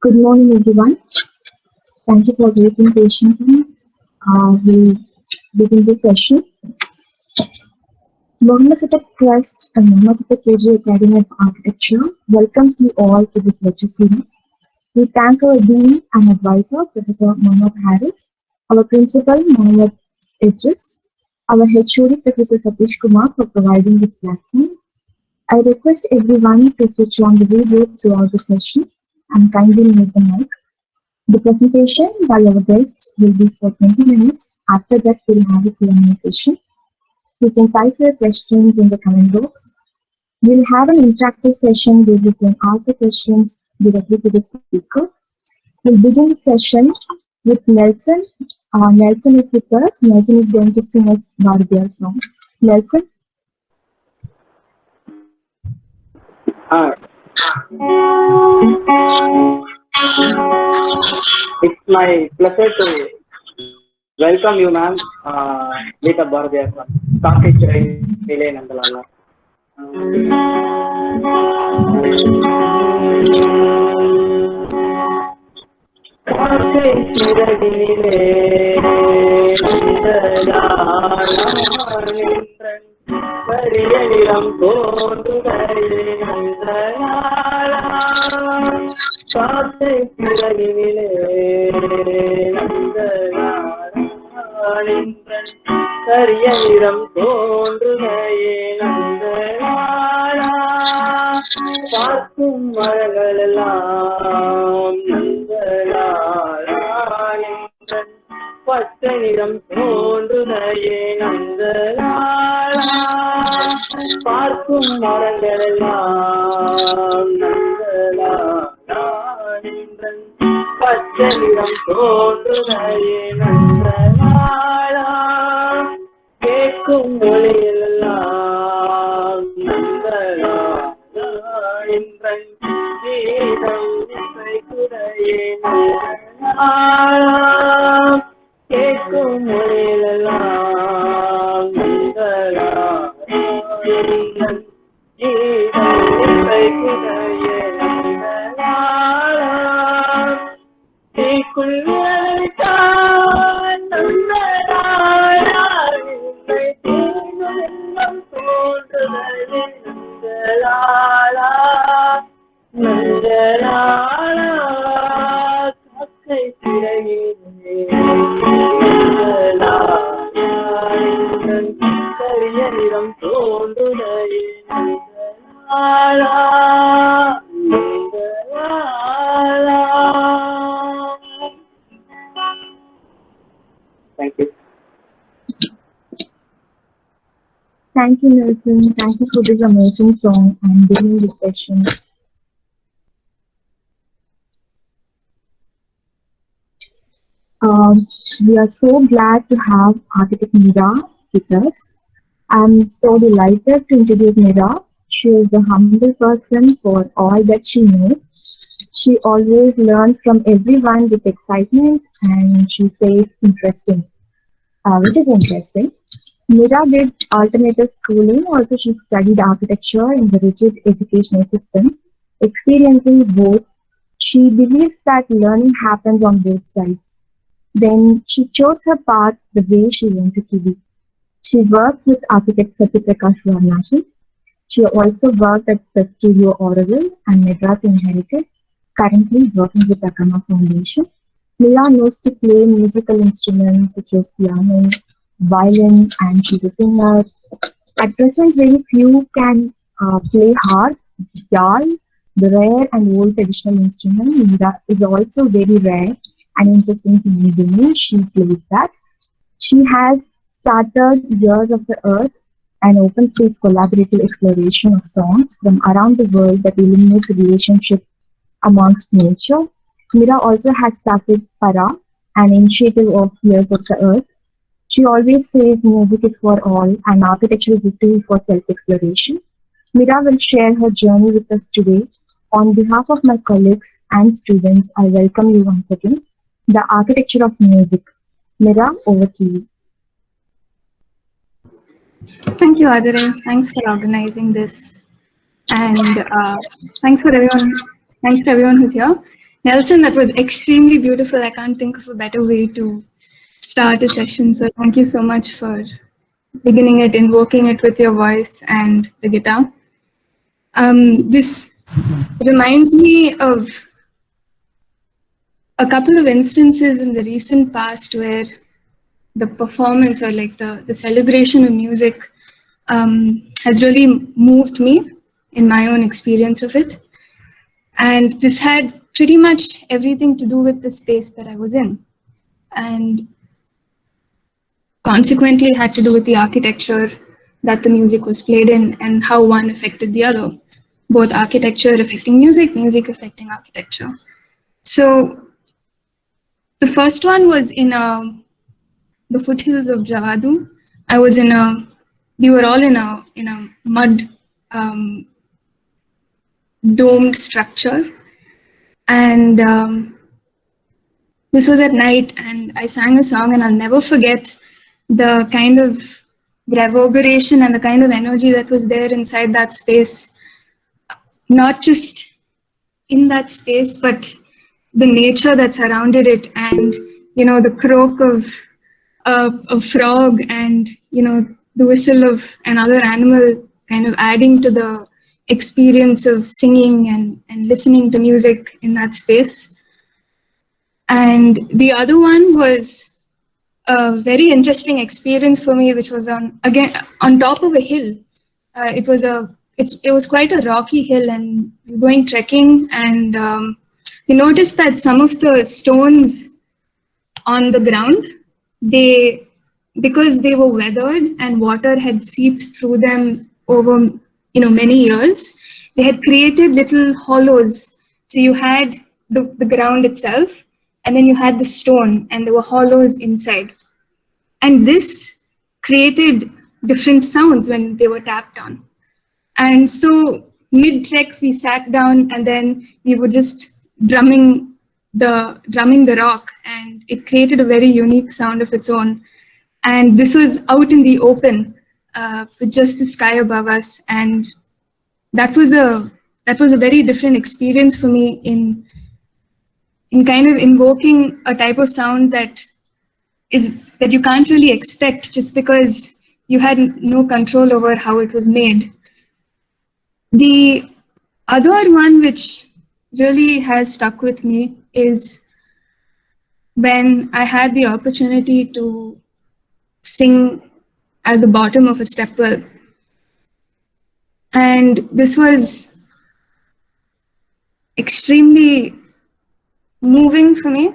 Good morning, everyone. Thank you for waiting patiently. We'll begin the session. Mohammed Satak Trust and Mohammed Satak KG Academy of Architecture welcomes you all to this lecture series. We thank our Dean and Advisor, Professor Mohammed Harris, our Principal, Mohammed Idris, our HOD, Professor Satish Kumar, for providing this platform. I request everyone to switch on the video throughout the session and kindly mute the mic. The presentation by our guests will be for 20 minutes. After that, we'll have a Q&A session. You can type your questions in the comment box. We'll have an interactive session where you can ask the questions directly to the speaker. We'll begin the session with Nelson. Nelson is with us. Nelson is going to sing us Bharatiya song. Nelson? It's my pleasure to welcome you, ma'am. Meet up Bharatiya song. Ile Nandalala. கரியனிடம் காத்தை பிறகிலே கரிய நிறம் தோன்றுகையே நந்தனாரா பார்க்கும் மரங்கள் எல்லாம் நந்தனாரா பச்சை நிறம் தோன்றுகையே நந்தனாரா பார்க்கும் மரங்கள் எல்லாம் நந்தனாரா பச்சை நிறம் தோன்றுகையே நந்தனாரா கேட்கும் மொழியெல்லாம் நந்தனாரா என்றன் கீதம் இசைக்குடையே நந்தனாரா கேட்கும் மொழியெல்லாம் நந்தனாரா என்றன் கீதம் இசைக்குடையே நந்தனாரா தீக்குள்ளான் நந்தனாரா என்னை தீங்குள்ளம் தோன்றுதலே நந்தனாரா நந்தனாரா காக்கை சிறகிலே நந்தனாரா கரிய நிறம் தோன்றுதலே நந்தனாரா நந்தனாரா. Thank you. Thank you, Nelson. Thank you for this amazing song and beginning the session. We are so glad to have architect Meera with us. I'm so delighted to introduce Meera. She is a humble person for all that she knows. She always learns from everyone with excitement and she says interesting, which is interesting. Meera did alternative schooling, also she studied architecture in the rigid educational system, experiencing both. She believes that learning happens on both sides. Then she chose her path the way she wanted to be. She worked with architect Satyaprakash Varnashik. She also worked at the Studio Auroville and Madras Inherited, currently working with the Akama Foundation. Meera knows to play musical instruments such as piano, violin, and she's a singer. At present, very few can play harp, dal, the rare and old traditional instrument. Meera is also very rare and interesting to me doing. She plays that. She has started Years of the Earth, an open space collaborative exploration of songs from around the world that illuminate the relationship amongst nature. Meera also has started Para, an initiative of Years of the Earth. She always says music is for all and architecture is a tool for self-exploration. Meera will share her journey with us today. On behalf of my colleagues and students, I welcome you once again. The Architecture of Music. Meera, over to you. Thank you, Adare. Thanks for organizing this. And thanks for everyone who's here. Nelson, that was extremely beautiful. I can't think of a better way to start a session. So thank you so much for beginning it, invoking it with your voice and the guitar. This reminds me of a couple of instances in the recent past where the performance or like the celebration of music has really moved me in my own experience of it. And this had pretty much everything to do with the space that I was in. And consequently had to do with the architecture that the music was played in and how one affected the other. Both architecture affecting music, music affecting architecture. So the first one was in the foothills of Javadu. We were all in a mud domed structure, and this was at night, and I sang a song, and I'll never forget the kind of reverberation and the kind of energy that was there inside that space, not just in that space, but the nature that surrounded it, and the croak of a frog, and the whistle of another animal, kind of adding to the experience of singing and listening to music in that space. And the other one was a very interesting experience for me, which was on top of a hill. It was quite a rocky hill, and going trekking, and we noticed that some of the stones on the ground, because they were weathered and water had seeped through them over many years, they had created little hollows. So you had the ground itself, and then you had the stone, and there were hollows inside. And this created different sounds when they were tapped on. And so mid-trek, we sat down, and then we were just drumming the rock, and it created a very unique sound of its own. And this was out in the open, with just the sky above us, and that was a very different experience for me in kind of invoking a type of sound that you can't really expect, just because you had no control over how it was made. The other one which really has stuck with me is when I had the opportunity to sing at the bottom of a stepwell. And this was extremely moving for me.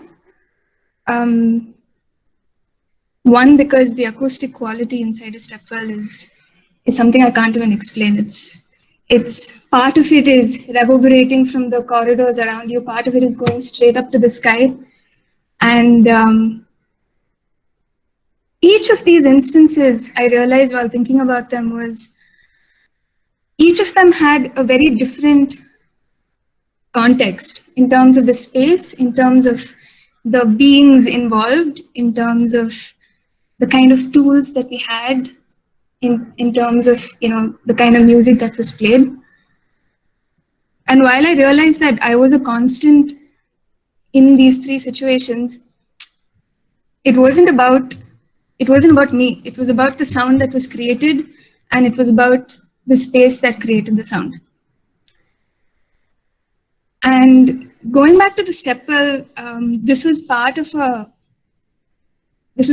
One, because the acoustic quality inside a stepwell is something I can't even explain. It's part of it is reverberating from the corridors around you. Part of it is going straight up to the sky. And each of these instances, I realized while thinking about them, was each of them had a very different context in terms of the space, in terms of the beings involved, in terms of the kind of tools that we had, in terms of the kind of music that was played. And while I realized that I was a constant in these three situations, it wasn't about me. It was about the sound that was created, and it was about the space that created the sound. And going back to the stepwell, this was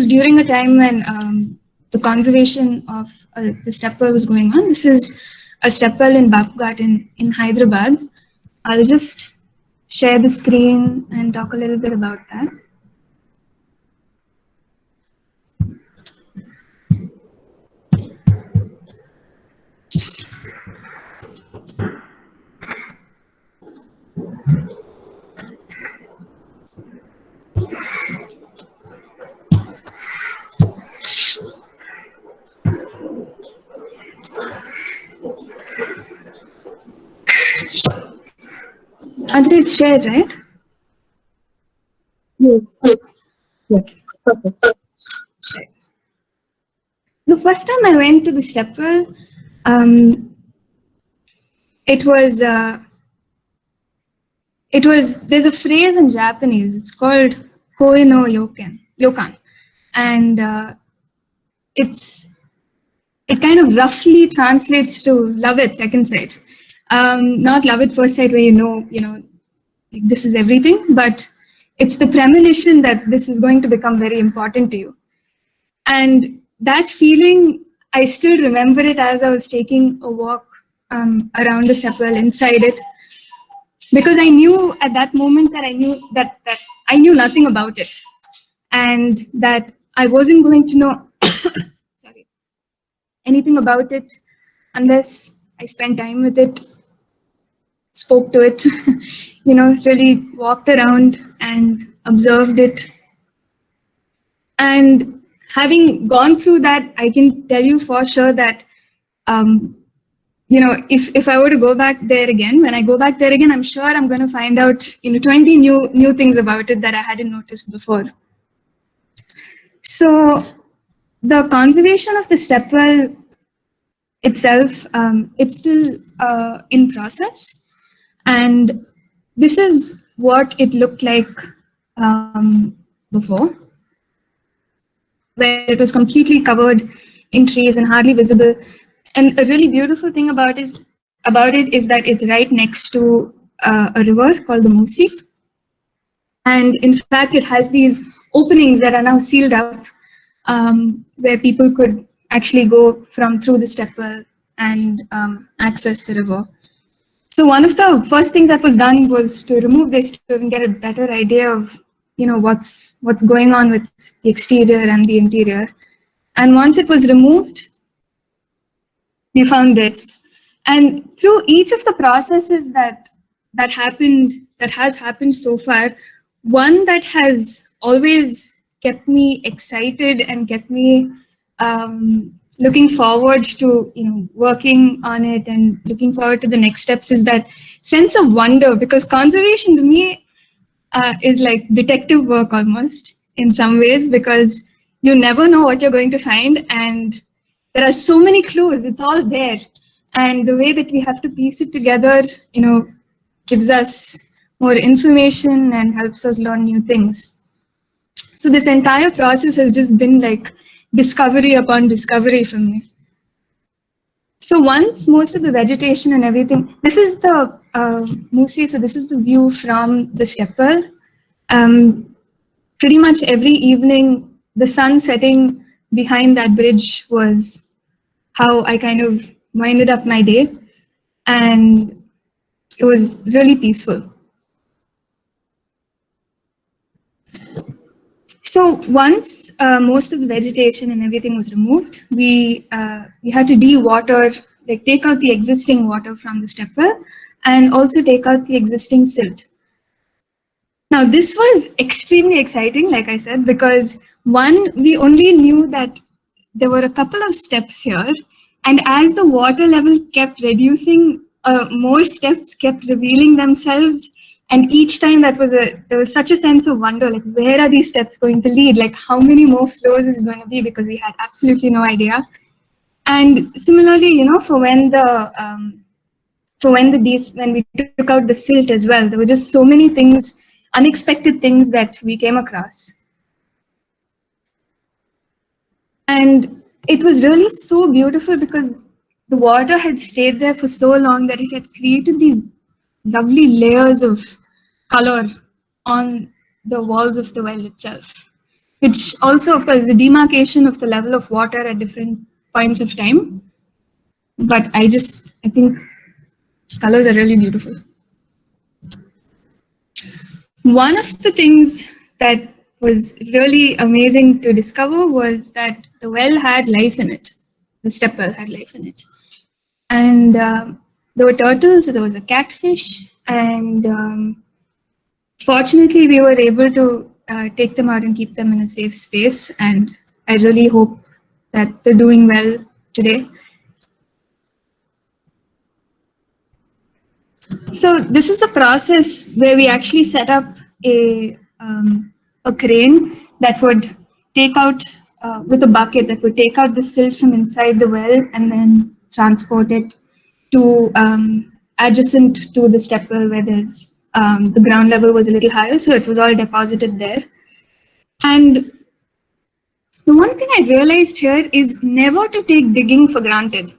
during a time when the conservation of the stepwell was going on. This is a stepwell in Bapughat in Hyderabad. I'll just share the screen and talk a little bit about that. Andrea, it's shared, right? Yes. Yes. Perfect. The first time I went to the stepwell, it was there's a phrase in Japanese, it's called Koi no Yokan. And it kind of roughly translates to love at second sight. Not love at first sight where like this is everything, but it's the premonition that this is going to become very important to you. And that feeling, I still remember it as I was taking a walk around the stepwell inside it, because I knew at that moment that I knew nothing about it, and that I wasn't going to know sorry, anything about it unless I spent time with it, spoke to it, really walked around and observed it. And having gone through that, I can tell you for sure that, if I were to go back there again, when I go back there again, I'm sure I'm going to find out, 20 new things about it that I hadn't noticed before. So the conservation of the stepwell itself, it's still in process. And this is what it looked like before, where it was completely covered in trees and hardly visible. And a really beautiful thing about it is that it's right next to a river called the Musi. And in fact, it has these openings that are now sealed up, where people could actually go through the stepwell and access the river. So one of the first things that was done was to remove this to even get a better idea of what's going on with the exterior and the interior. And once it was removed, we found this. And through each of the processes that has happened so far, one that has always kept me excited and kept me looking forward to working on it and looking forward to the next steps is that sense of wonder, because conservation to me is like detective work almost in some ways, because you never know what you're going to find, and there are so many clues. It's all there, and the way that we have to piece it together, gives us more information and helps us learn new things. So this entire process has just been like discovery upon discovery for me. So once most of the vegetation and everything, this is the Musi, so this is the view from the stepwell. Pretty much every evening, the sun setting behind that bridge was how I kind of winded up my day, and it was really peaceful. So once most of the vegetation and everything was removed, we had to de-water, like take out the existing water from the stepwell and also take out the existing silt. Now this was extremely exciting, like I said, because one, we only knew that there were a couple of steps here, and as the water level kept reducing, more steps kept revealing themselves. And each time there was such a sense of wonder, like where are these steps going to lead? Like how many more floors is going to be, because we had absolutely no idea. And similarly, for when we took out the silt as well, there were just so many things, unexpected things that we came across. And it was really so beautiful because the water had stayed there for so long that it had created these lovely layers of color on the walls of the well itself, which also, of course, is a demarcation of the level of water at different points of time. But I think colors are really beautiful. One of the things that was really amazing to discover was that the well had life in it. The stepwell had life in it. And there were turtles, there was a catfish, and fortunately we were able to take them out and keep them in a safe space. And I really hope that they're doing well today. So this is the process where we actually set up a crane that would take out, with a bucket, that would take out the silt from inside the well and then transport it to adjacent to the stepwell where there's The ground level was a little higher, so it was all deposited there. And the one thing I realized here is never to take digging for granted.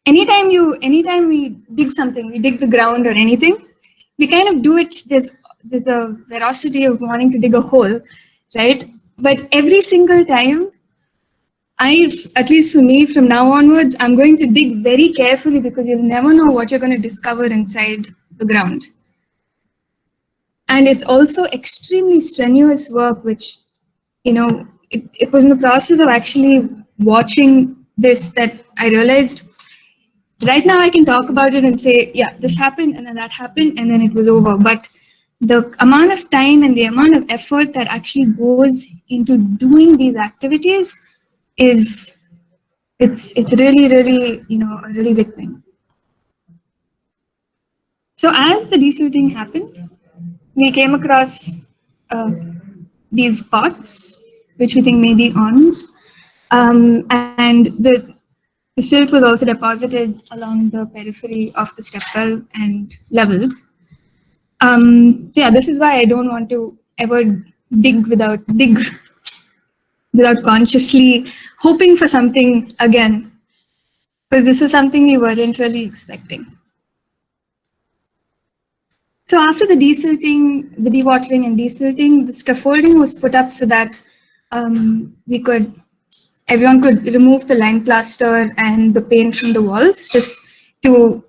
Anytime we dig something, we dig the ground or anything, we kind of do it. There's the veracity of wanting to dig a hole, right? But every single time, at least for me, from now onwards, I'm going to dig very carefully because you'll never know what you're going to discover inside the ground. And it's also extremely strenuous work, which, it was in the process of actually watching this that I realized right now I can talk about it and say, yeah, this happened and then that happened and then it was over. But the amount of time and the amount of effort that actually goes into doing these activities it's really, really, a really big thing. So as the desilting happened, we came across these pots, which we think may be urns, and the silt was also deposited along the periphery of the step well and leveled. So yeah, this is why I don't want to ever dig without consciously hoping for something again, because this is something we weren't really expecting. So after the desilting, the dewatering and desilting, the scaffolding was put up so that everyone could remove the lime plaster and the paint from the walls, just to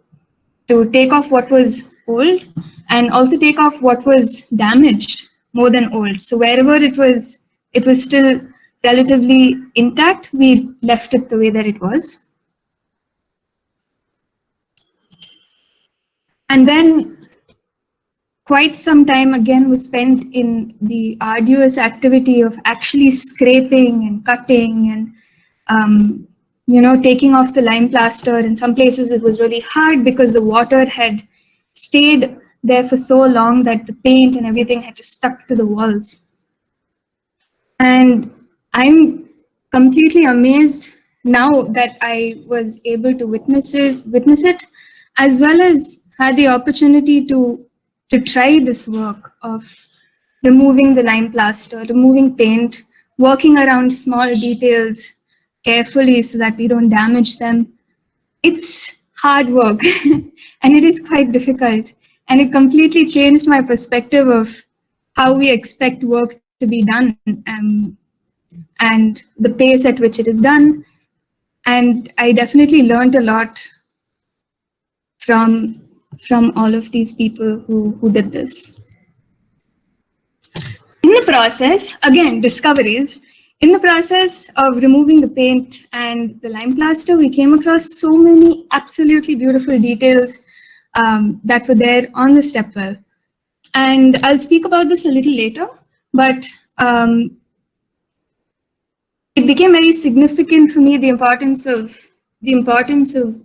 take off what was old and also take off what was damaged more than old. So wherever it was still relatively intact, we left it the way that it was. And then quite some time again was spent in the arduous activity of actually scraping and cutting and taking off the lime plaster. In some places it was really hard because the water had stayed there for so long that the paint and everything had just stuck to the walls. And I'm completely amazed now that I was able to witness it, as well as had the opportunity to try this work of removing the lime plaster, removing paint, working around small details carefully so that we don't damage them. It's hard work and it is quite difficult. And it completely changed my perspective of how we expect work to be done and the pace at which it is done. And I definitely learned a lot from all of these people who did this. In the process, again, discoveries. In the process of removing the paint and the lime plaster, we came across so many absolutely beautiful details that were there on the step well. And I'll speak about this a little later, but it became very significant for me, the importance of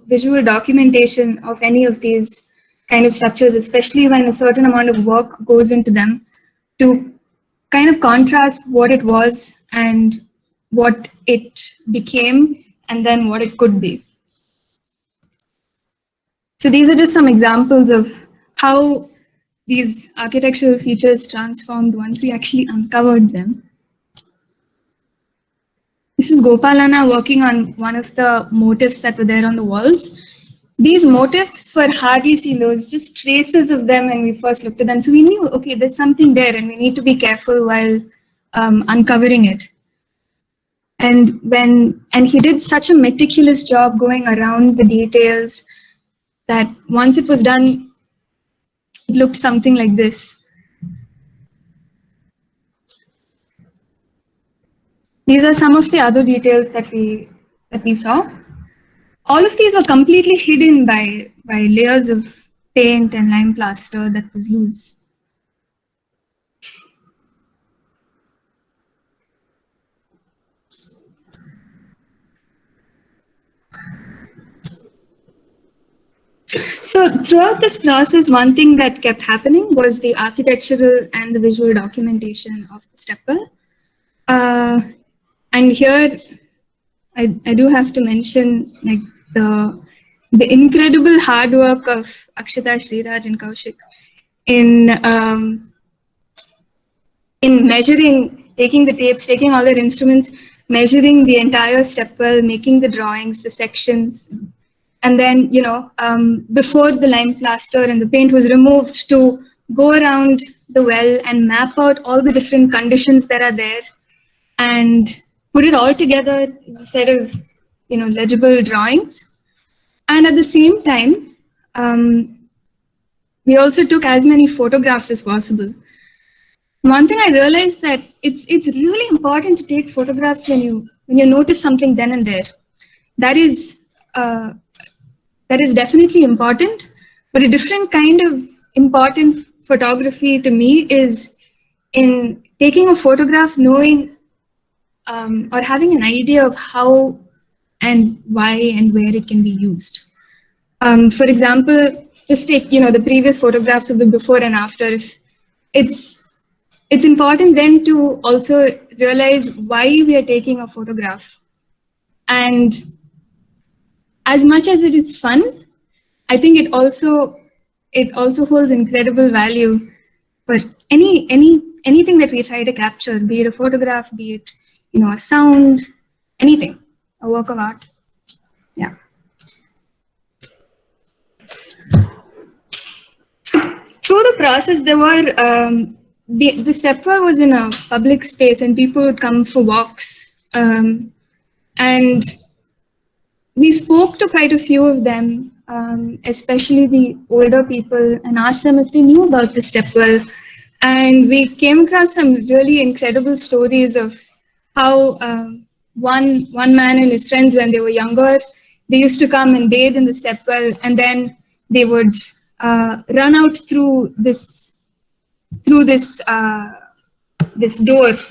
visual documentation of any of these kind of structures, especially when a certain amount of work goes into them, to kind of contrast what it was and what it became and then what it could be. So these are just some examples of how these architectural features transformed once we actually uncovered them. This is Gopalana working on one of the motifs that were there on the walls. These motifs were hardly seen. There was just traces of them when we first looked at them. So we knew, okay, there's something there and we need to be careful while uncovering it. And he did such a meticulous job going around the details that once it was done, it looked something like this. These are some of the other details that we saw. All of these were completely hidden by layers of paint and lime plaster that was loose. So throughout this process, one thing that kept happening was the architectural and the visual documentation of the step well. And here, I do have to mention like the the incredible hard work of Akshata, Sriraj, and Kaushik in measuring, taking the tapes, taking all their instruments, measuring the entire step well, making the drawings, the sections, and then, before the lime plaster and the paint was removed, to go around the well and map out all the different conditions that are there and put it all together as a set of, legible drawings. And at the same time, we also took as many photographs as possible. One thing I realized that it's really important to take photographs when you notice something then and there. That is definitely important, but a different kind of important photography to me is in taking a photograph, knowing or having an idea of how and why and where it can be used. For example, just take the previous photographs of the before and after. If it's important then to also realize why we are taking a photograph. And as much as it is fun, I think it also holds incredible value for anything that we try to capture, be it a photograph, be it a sound, anything, a work of art. Yeah. Through the process, there were the step well was in a public space, and people would come for walks, and we spoke to quite a few of them, especially the older people, and asked them if they knew about the step well. And we came across some really incredible stories of how one man and his friends, when they were younger, they used to come and bathe in the step well, and then they would run out through this door.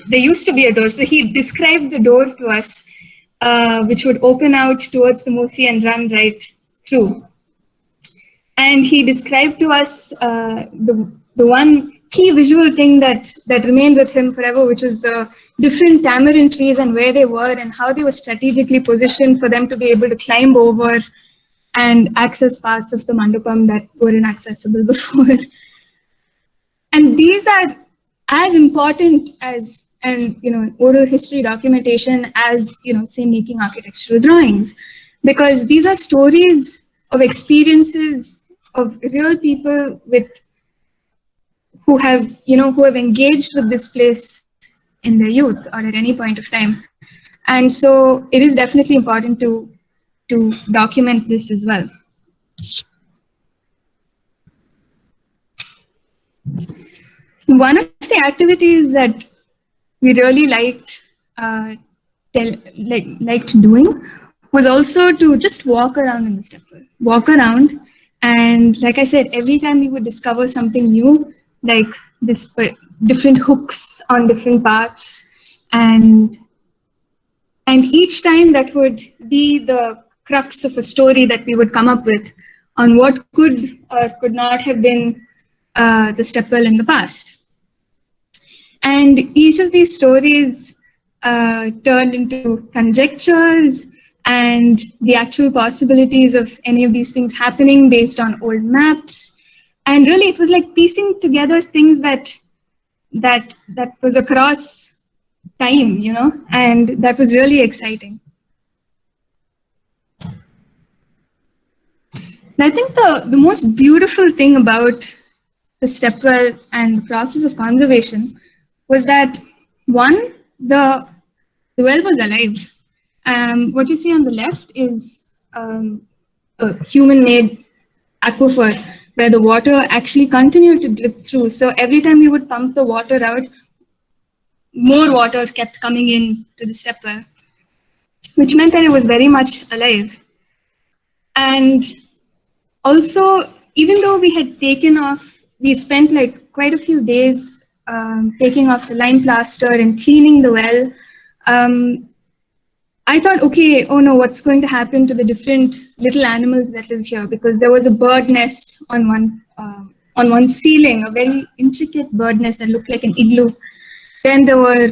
There used to be a door, so he described the door to us, which would open out towards the Mosi and run right through. And he described to us the one key visual thing that remained with him forever, which was the different tamarind trees and where they were and how they were strategically positioned for them to be able to climb over and access parts of the mandapam that were inaccessible before. And these are as important as oral history documentation as say making architectural drawings, because these are stories of experiences of real people who have engaged with this place in their youth or at any point of time. And so it is definitely important to document this as well. One of the activities that we really liked doing was also to just walk around in the step well. Walk around, and like I said, every time we would discover something new, like this different hooks on different parts, and each time that would be the crux of a story that we would come up with on what could or could not have been the step well in the past. And each of these stories turned into conjectures and the actual possibilities of any of these things happening based on old maps. And really, it was like piecing together things that was across time, and that was really exciting. And I think the most beautiful thing about the step well and the process of conservation was that, one, the well was alive. What you see on the left is a human-made aquifer where the water actually continued to drip through. So every time we would pump the water out, more water kept coming in to the step well, which meant that it was very much alive. And also, even though we had taken off, we spent like quite a few days taking off the lime plaster and cleaning the well. I thought, okay, oh no, what's going to happen to the different little animals that live here? Because there was a bird nest on one ceiling, a very intricate bird nest that looked like an igloo. Then there were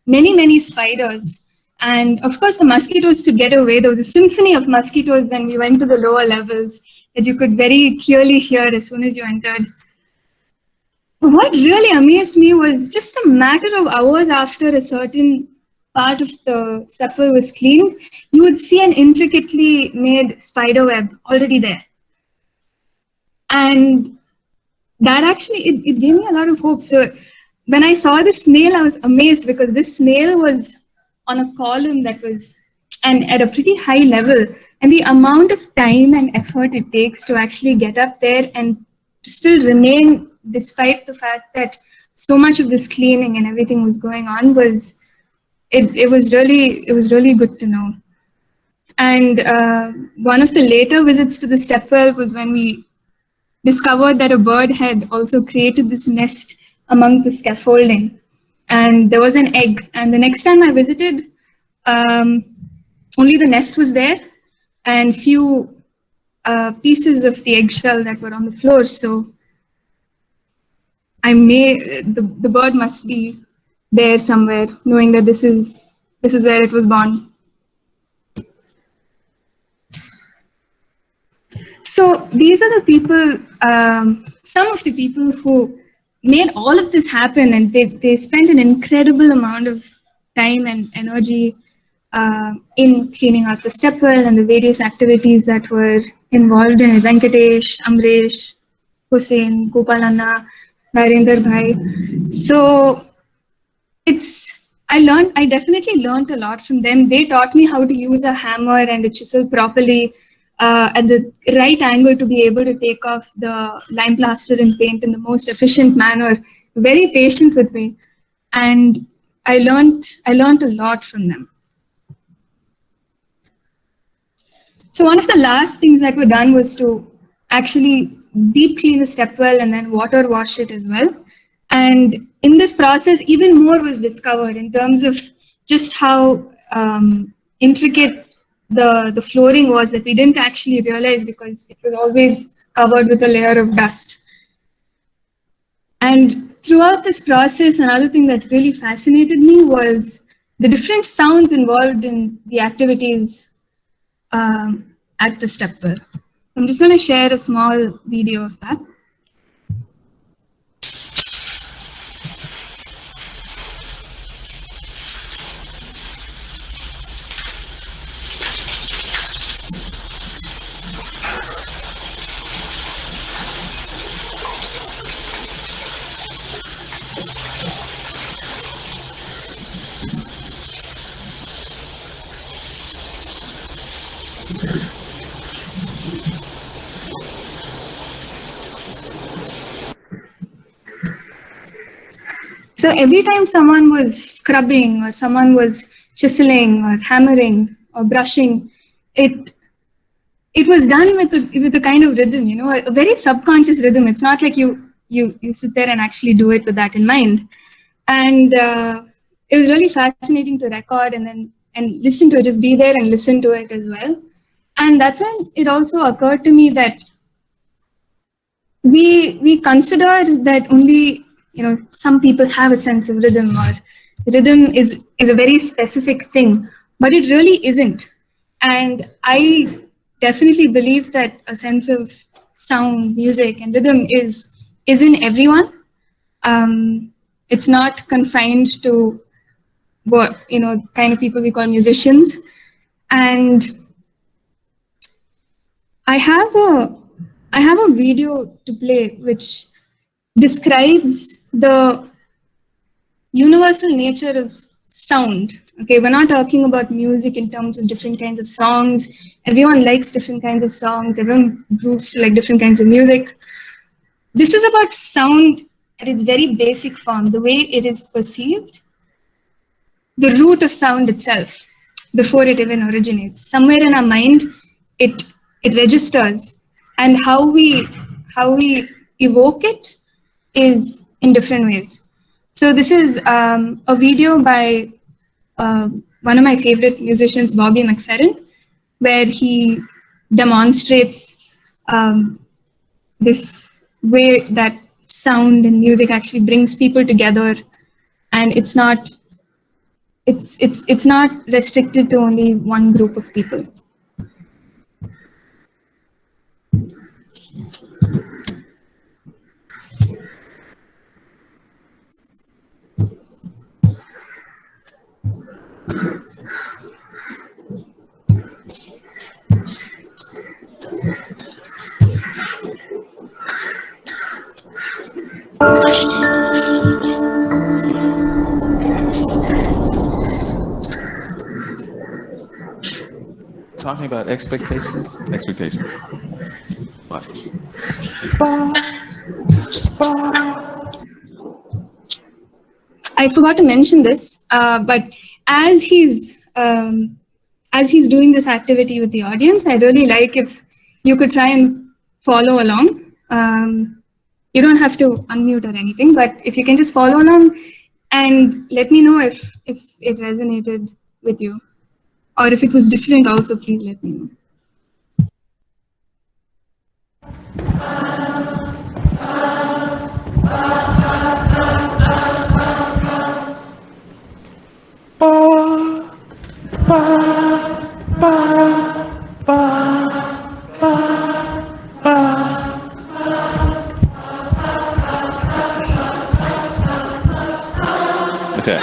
many, many spiders. And of course, the mosquitoes could get away. There was a symphony of mosquitoes when we went to the lower levels that you could very clearly hear as soon as you entered. What really amazed me was just a matter of hours after a certain part of the stepwell was cleaned, you would see an intricately made spider web already there. And that actually, it gave me a lot of hope. So when I saw the snail, I was amazed because this snail was on a column that was and at a pretty high level. And the amount of time and effort it takes to actually get up there and still remain despite the fact that so much of this cleaning and everything was going on was it was really good to know. And one of the later visits to the stepwell was when we discovered that a bird had also created this nest among the scaffolding, and there was an egg. And the next time I visited, only the nest was there and few pieces of the eggshell that were on the floor. So the bird must be there somewhere, knowing that this is where it was born. So these are the people, some of the people who made all of this happen, and they spent an incredible amount of time and energy in cleaning out the stepwell and the various activities that were involved in it. Venkatesh, Amresh, Hussein, Gopalanna, Narendra Bhai. So I definitely learned a lot from them. They taught me how to use a hammer and a chisel properly at the right angle to be able to take off the lime plaster and paint in the most efficient manner. Very patient with me, and I learned a lot from them. So one of the last things that were done was to actually deep clean the stepwell and then water wash it as well. And in this process, even more was discovered in terms of just how intricate the flooring was that we didn't actually realize because it was always covered with a layer of dust. And throughout this process, another thing that really fascinated me was the different sounds involved in the activities at the stepwell. I'm just going to share a small video of that. So every time someone was scrubbing or someone was chiseling or hammering or brushing, it was done with a kind of rhythm, you know, a very subconscious rhythm. It's not like you sit there and actually do it with that in mind. And it was really fascinating to record and listen to it, just be there and listen to it as well. And that's when it also occurred to me that we consider that only, you know, some people have a sense of rhythm, or rhythm is a very specific thing, but it really isn't. And I definitely believe that a sense of sound, music, and rhythm is in everyone. It's not confined to what, you know, kind of people we call musicians. And I have a video to play which describes the universal nature of sound. Okay, we're not talking about music in terms of different kinds of songs. Everyone likes different kinds of songs. Everyone grooves to like different kinds of music. This is about sound at its very basic form, the way it is perceived, the root of sound itself, before it even originates. Somewhere in our mind, it registers, and how we evoke it is in different ways. So this is a video by one of my favorite musicians, Bobby McFerrin, where he demonstrates this way that sound and music actually brings people together, and it's not it's not restricted to only one group of people. Talking about expectations. What? I forgot to mention this, but as he's doing this activity with the audience, I'd really like if you could try and follow along. You don't have to unmute or anything, but if you can just follow along and let me know if it resonated with you, or if it was different also, please let me know. Okay.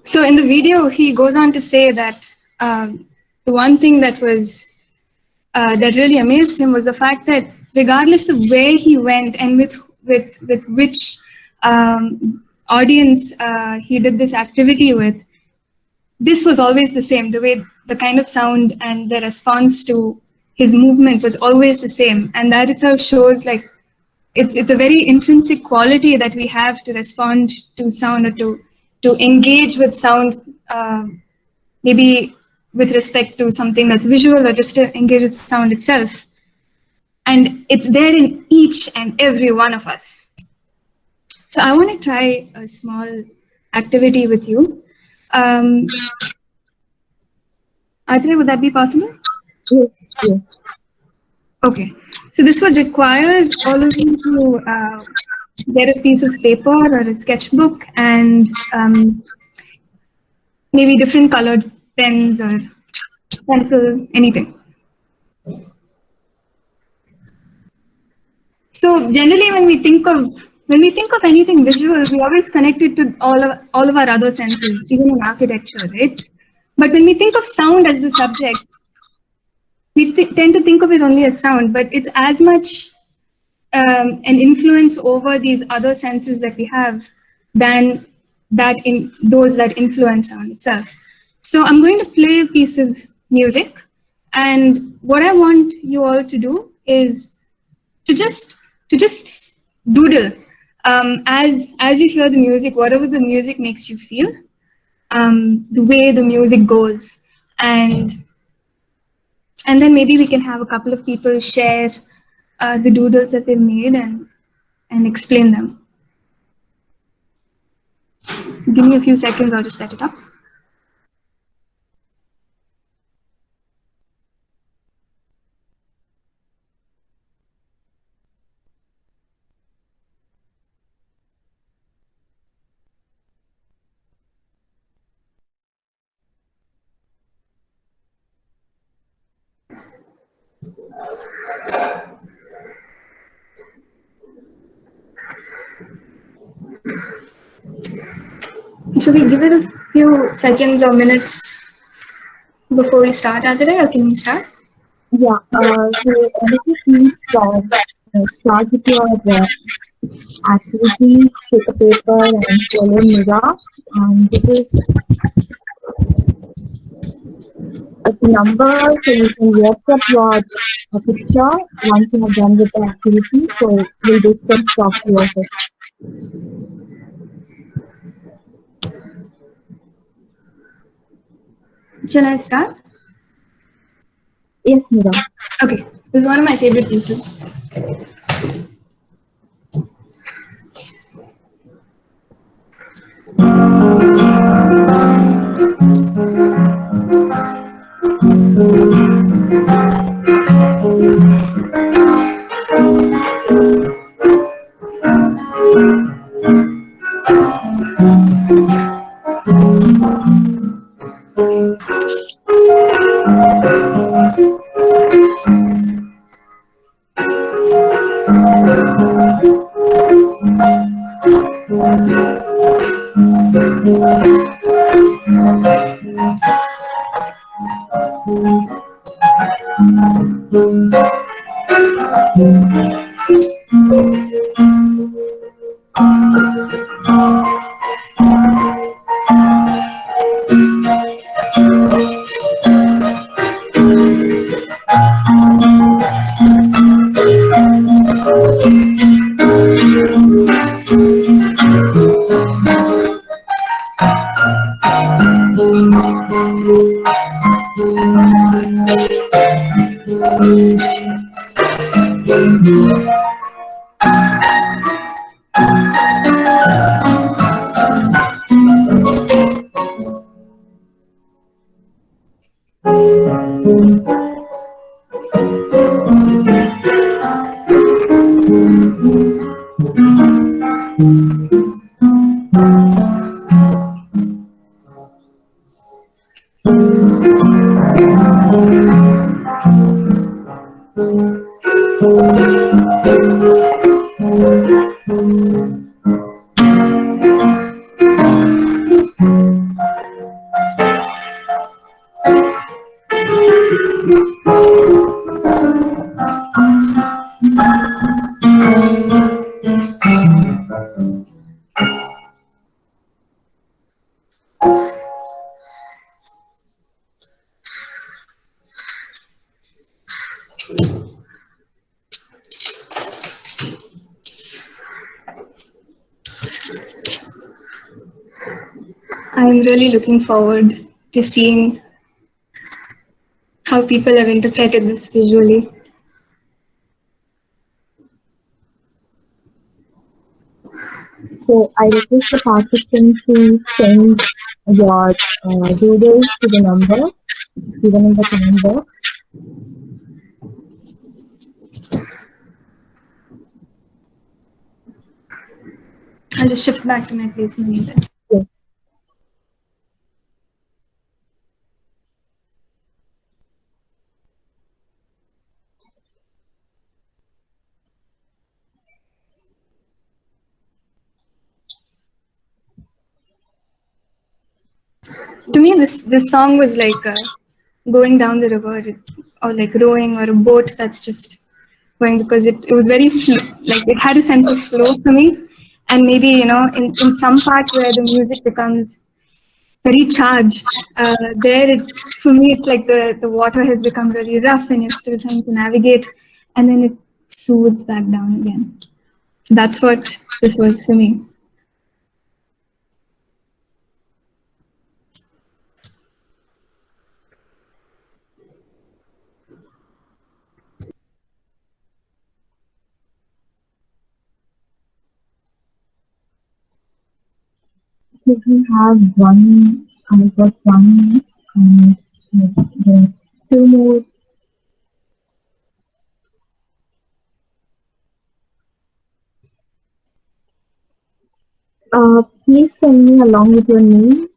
So in the video, he goes on to say that the one thing that was that really amazed him was the fact that regardless of where he went and with which audience he did this activity with, this was always the same. The kind of sound and the response to his movement was always the same, and that itself shows like it's a very intrinsic quality that we have to respond to sound, or to engage with sound, maybe with respect to something that's visual, or just to engage with sound itself. And it's there in each and every one of us. So I want to try a small activity with you. Adre, would that be possible? Yes, yes. Okay. So this would require all of you to get a piece of paper or a sketchbook and maybe different colored pens or pencil, anything. So generally, when we think of anything visual, we always connect it to all of our other senses, even in architecture, right? But when we think of sound as the subject, we tend to think of it only as sound, but it's as much an influence over these other senses that we have than those that influence sound itself. So I'm going to play a piece of music, and what I want you all to do is to just doodle. As you hear the music, whatever the music makes you feel, the way the music goes, and then maybe we can have a couple of people share the doodles that they've made and explain them. Give me a few seconds, I'll just set it up. Should we give it a few seconds or minutes before we start, Adire, or can we start? Yeah, so Aditi, please start with your activities, take a paper and follow Mira. And this is a number, so you can WhatsApp your picture once you have done with the activity. So we'll discuss shortly of it. Shall I start? Yes, Mira. Okay, this is one of my favorite pieces. I'm really looking forward to seeing how people have interpreted this visually. So I request the participants to send your doodles to the number. It's given in the comment box. I'll just shift back to my place in the meantime. Yes. To me, this song was like going down the river, or like rowing, or a boat that's just going, because it was very like it had a sense of flow for me. And maybe, you know, in some part where the music becomes very charged, for me it's like the water has become really rough and you're still trying to navigate. and then it soothes back down again. So that's what this was for me. If we have one, I got one, um, the two more. Please send me along with your name.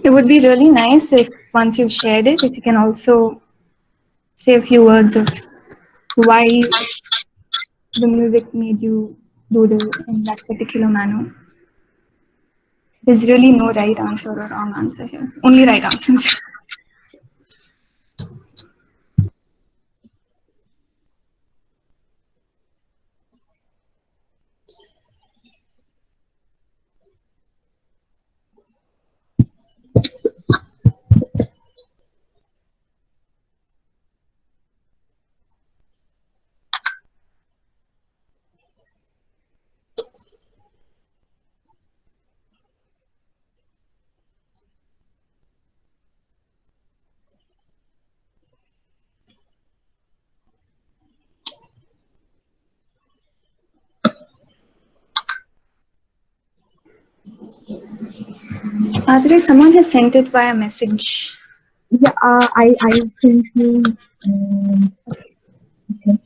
It would be really nice if once you've shared it, if you can also say a few words of why the music made you doodle in that particular manner. There's really no right answer or wrong answer here. Only right answers. Adri, someone has sent it via message. Yeah, I sent you. Okay.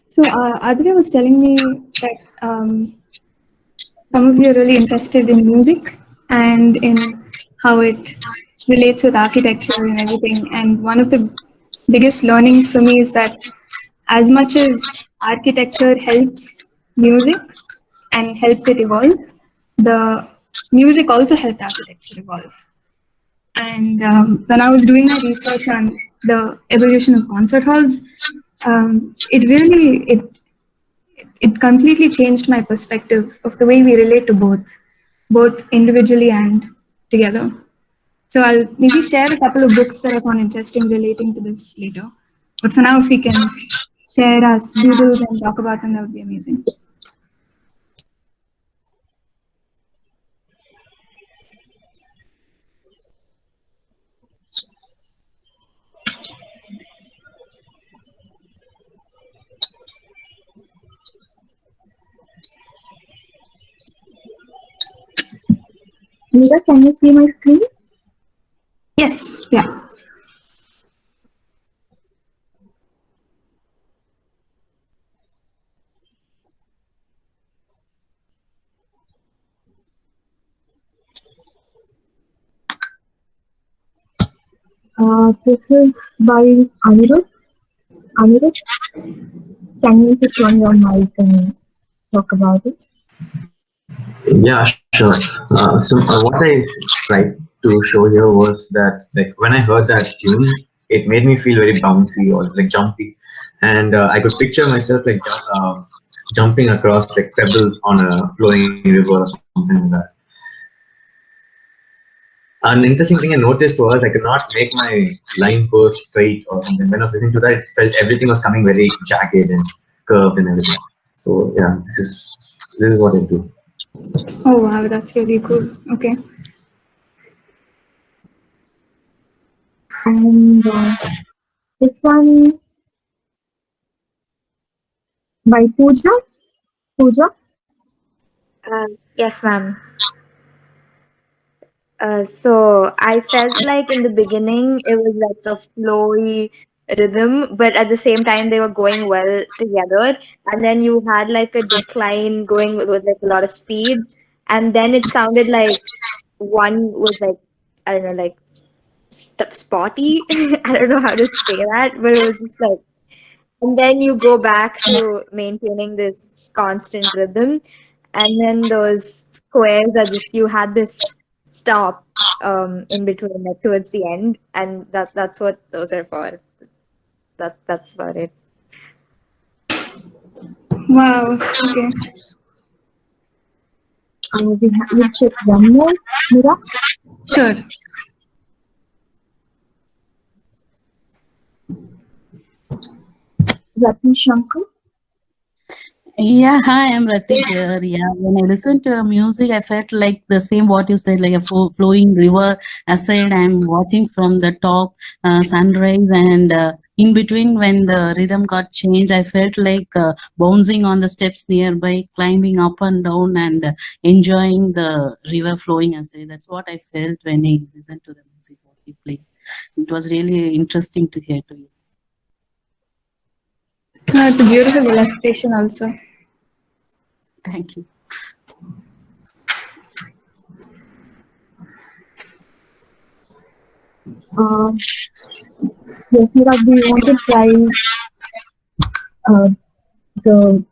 So Adri was telling me that some of you are really interested in music and in how it relates with architecture and everything. And one of the biggest learnings for me is that as much as architecture helps music and helped it evolve, the music also helped architecture evolve. And when I was doing my research on the evolution of concert halls, it completely changed my perspective of the way we relate to both individually and together. So I'll maybe share a couple of books that I found interesting relating to this later. But for now, if we can share our doodles and talk about them, that would be amazing. Mira, can you see my screen? Yes, yeah. This is by Anirudh. Anirudh, can you switch on your mic and talk about it? Yeah, sure. What I tried to show here was that, like, when I heard that tune, it made me feel very bouncy or like jumpy, and I could picture myself like jumping across like pebbles on a flowing river or something like that. An interesting thing I noticed was I could not make my lines go straight or something. When I was listening to that, it felt everything was coming very jagged and curved and everything. So yeah, this is what I do. Oh wow, that's really cool. Okay. And this one by Pooja. Pooja. Yes, ma'am. So I felt like in the beginning it was like a flowy rhythm, but at the same time they were going well together. And then you had like a decline going with like a lot of speed, and then it sounded like one was like, I don't know, like spotty. I don't know how to say that, but it was just like, and then you go back to maintaining this constant rhythm, and then those squares are just, you had this stop in between, like towards the end, and that's what those are for. That's about it. Wow. Okay. We'll check one more. Mira. Sure. Ratan Shankar. Yeah, hi, I'm Rati here. Yeah, when I listen to music, I felt like the same what you said, like a flowing river. Aside, I'm watching from the top, sunrise, and in between, when the rhythm got changed, I felt like bouncing on the steps nearby, climbing up and down, and enjoying the river flowing. Aside, that's what I felt when I listened to the music what you played. It was really interesting to hear to you. No, it's a beautiful illustration also. Thank you. Yes, Mira, do you want to try the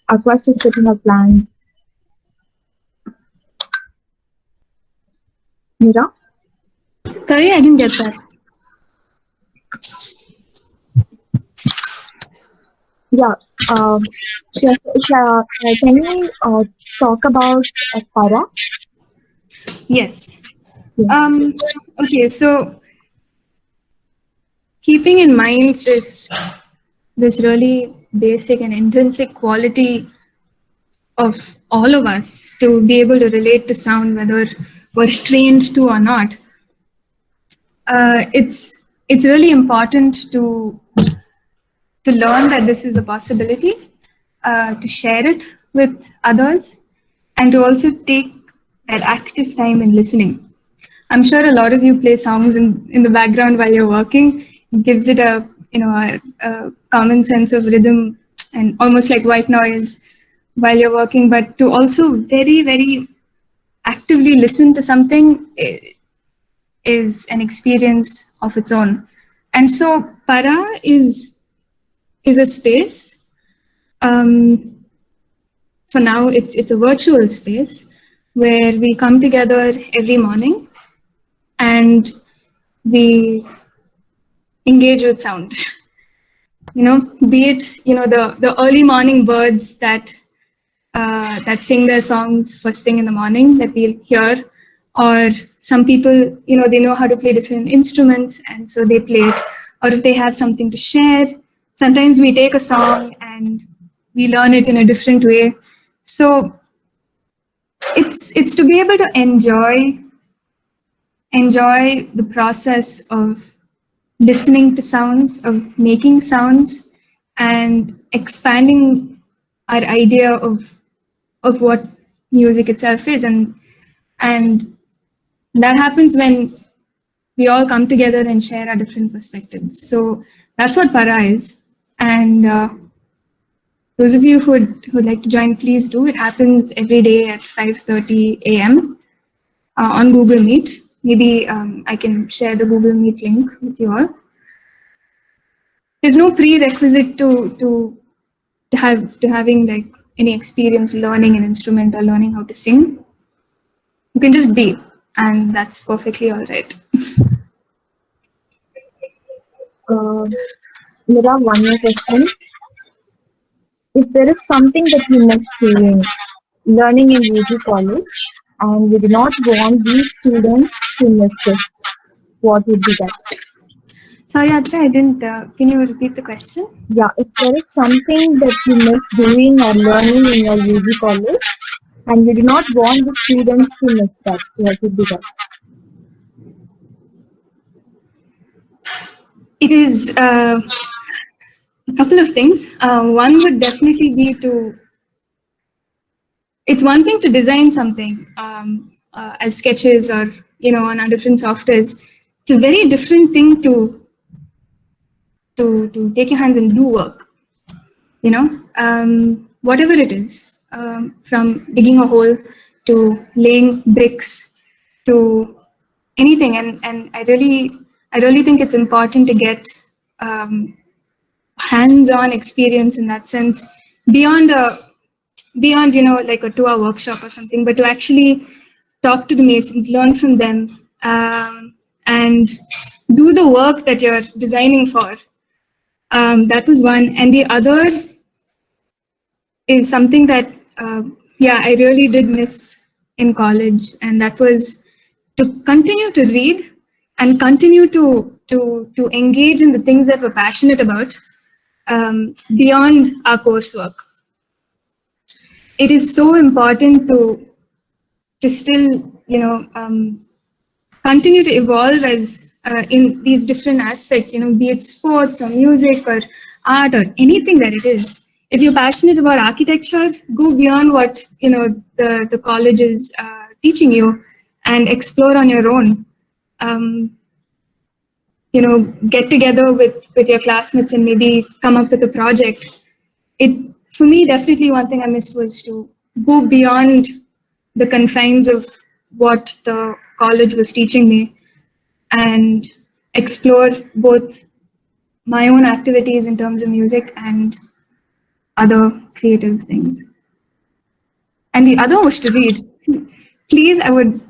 acoustic setting of plan? Mira? Sorry, I didn't get that. Yeah. Can we talk about Para? Yes. Yeah. Okay, so keeping in mind this really basic and intrinsic quality of all of us to be able to relate to sound, whether we're trained to or not, it's really important to learn that this is a possibility, to share it with others, and to also take that active time in listening. I'm sure a lot of you play songs in the background while you're working. It gives it a common sense of rhythm and almost like white noise while you're working. But to also very, very actively listen to something is an experience of its own. And so Para is a space. For now, it's a virtual space where we come together every morning and we engage with sound. Be it the early morning birds that sing their songs first thing in the morning that we'll hear, or some people they know how to play different instruments and so they play it, or if they have something to share. Sometimes we take a song and we learn it in a different way. So it's to be able to enjoy the process of listening to sounds, of making sounds, and expanding our idea of what music itself is, and that happens when we all come together and share our different perspectives. So that's what Para is, and those of you who would like to join, please do. It happens every day at 5:30 a.m. On Google Meet. Maybe I can share the Google Meet link with you all. There's no prerequisite to having like any experience learning an instrument or learning how to sing. You can just be, and that's perfectly all right. Mira, one more question. If there is something that you miss doing, learning in UG college, and you do not want these students to miss this, what would be that? Sorry, Atra, I didn't. Can you repeat the question? Yeah, if there is something that you miss doing or learning in your UG college, and you do not want the students to miss that, what would be that? It is a couple of things. One would definitely be to. It's one thing to design something as sketches or on our different softwares. It's a very different thing to take your hands and do work. Whatever it is, from digging a hole to laying bricks to anything, and I really think it's important to get hands-on experience in that sense, beyond like a 2-hour workshop or something, but to actually talk to the masons, learn from them, and do the work that you're designing for. That was one, and the other is something that I really did miss in college, and that was to continue to read and continue to engage in the things that we're passionate about, beyond our coursework. It is so important to still continue to evolve as in these different aspects, be it sports or music or art or anything that it is. If you're passionate about architecture, go beyond what the college is teaching you and explore on your own. Get together with your classmates and maybe come up with a project. For me, definitely one thing I missed was to go beyond the confines of what the college was teaching me and explore both my own activities in terms of music and other creative things. And the other was to read. Please, I would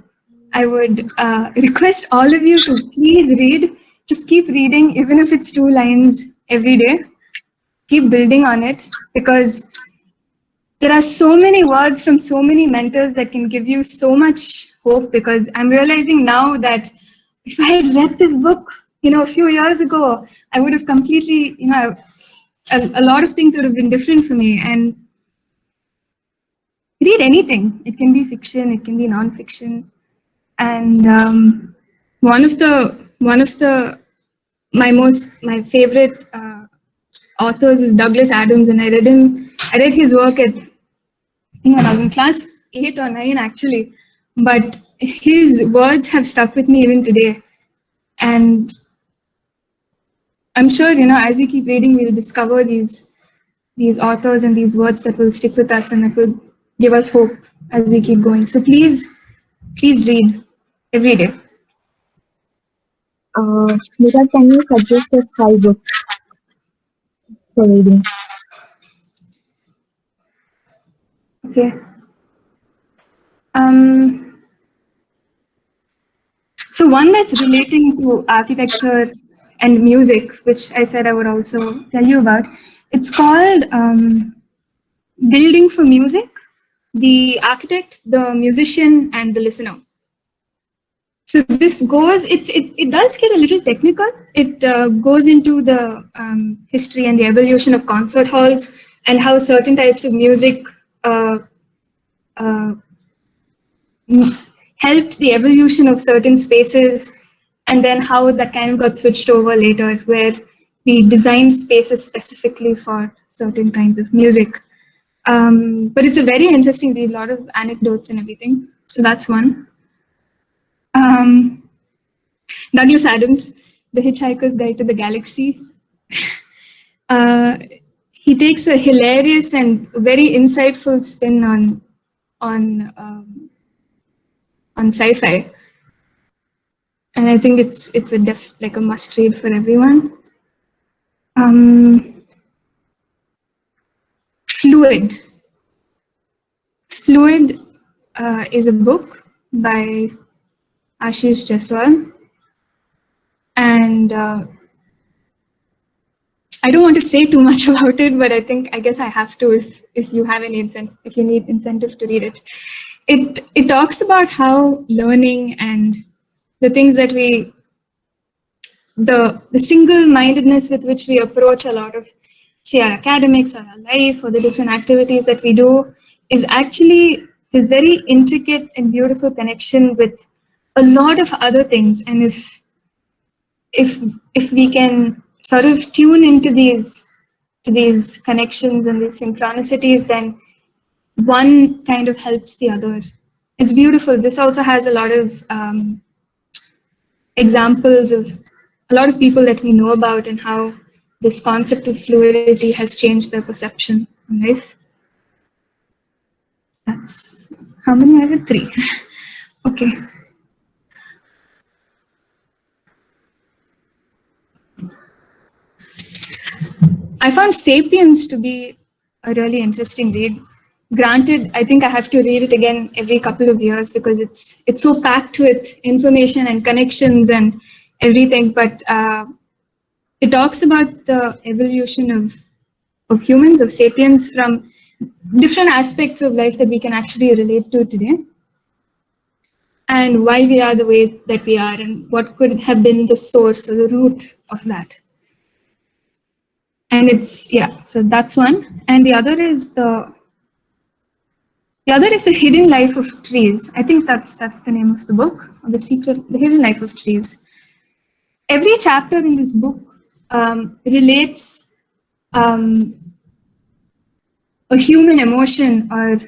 request all of you to please read. Just keep reading, even if it's 2 lines every day. Keep building on it, because there are so many words from so many mentors that can give you so much hope. Because I'm realizing now that if I had read this book, a few years ago, I would have completely, a lot of things would have been different for me. And read anything. It can be fiction, it can be non-fiction. And one of my favorite authors is Douglas Adams, and I read his work at, I think when I was in class 8 or 9 actually, but his words have stuck with me even today. And I'm sure, as we keep reading, we'll discover these authors and these words that will stick with us and that will give us hope as we keep going. So please read every day. Mira, can you suggest us 5 books for reading? Okay. So one that's relating to architecture and music, which I said I would also tell you about. It's called Building for Music: The Architect, the Musician, and the Listener. So this goes, it does get a little technical. It goes into the history and the evolution of concert halls and how certain types of music helped the evolution of certain spaces, and then how that kind of got switched over later, where we designed spaces specifically for certain kinds of music. But it's a very interesting read, a lot of anecdotes and everything. So that's one. Douglas Adams, The Hitchhiker's Guide to the Galaxy. He takes a hilarious and very insightful spin on sci-fi, and I think it's like a must read for everyone. Fluid is a book by Ashish Jaiswal, and I don't want to say too much about it, but I guess I have to if you have any if you need incentive to read it. It talks about how learning and the things that the single-mindedness with which we approach a lot of, say, our academics or our life or the different activities that we do is actually this very intricate and beautiful connection with a lot of other things. And if we can sort of tune into these connections and these synchronicities, then one kind of helps the other. It's beautiful. This also has a lot of examples of a lot of people that we know about and how this concept of fluidity has changed their perception in life. That's how many I have? 3. Okay. I found Sapiens to be a really interesting read. Granted, I think I have to read it again every couple of years because it's so packed with information and connections and everything. But it talks about the evolution of humans, of sapiens, from different aspects of life that we can actually relate to today, and why we are the way that we are, and what could have been the source or the root of that. And so that's one. And the other is the hidden life of trees. I think that's the name of the book, or the hidden life of trees. Every chapter in this book relates a human emotion or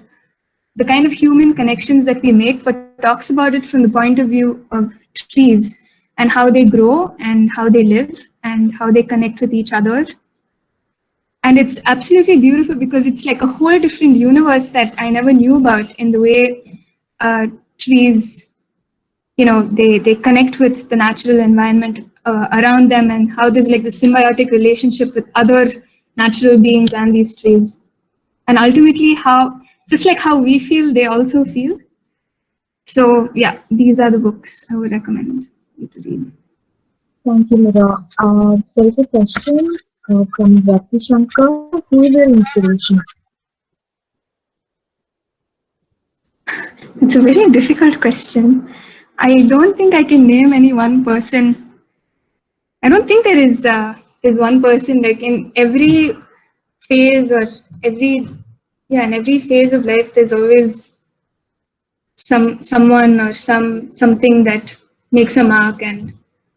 the kind of human connections that we make, but talks about it from the point of view of trees and how they grow and how they live and how they connect with each other. And it's absolutely beautiful because it's like a whole different universe that I never knew about, in the way trees, they connect with the natural environment around them, and how there's like the symbiotic relationship with other natural beings and these trees. And ultimately how, just like how we feel, they also feel. So yeah, these are the books I would recommend you to read. Thank you, Mira. There is a question from Rati Shankar. Who is your inspiration? It's a very difficult question. I don't think I can name any one person. I don't think there's one person. Like in every phase or in every phase of life, there's always someone or something that makes a mark and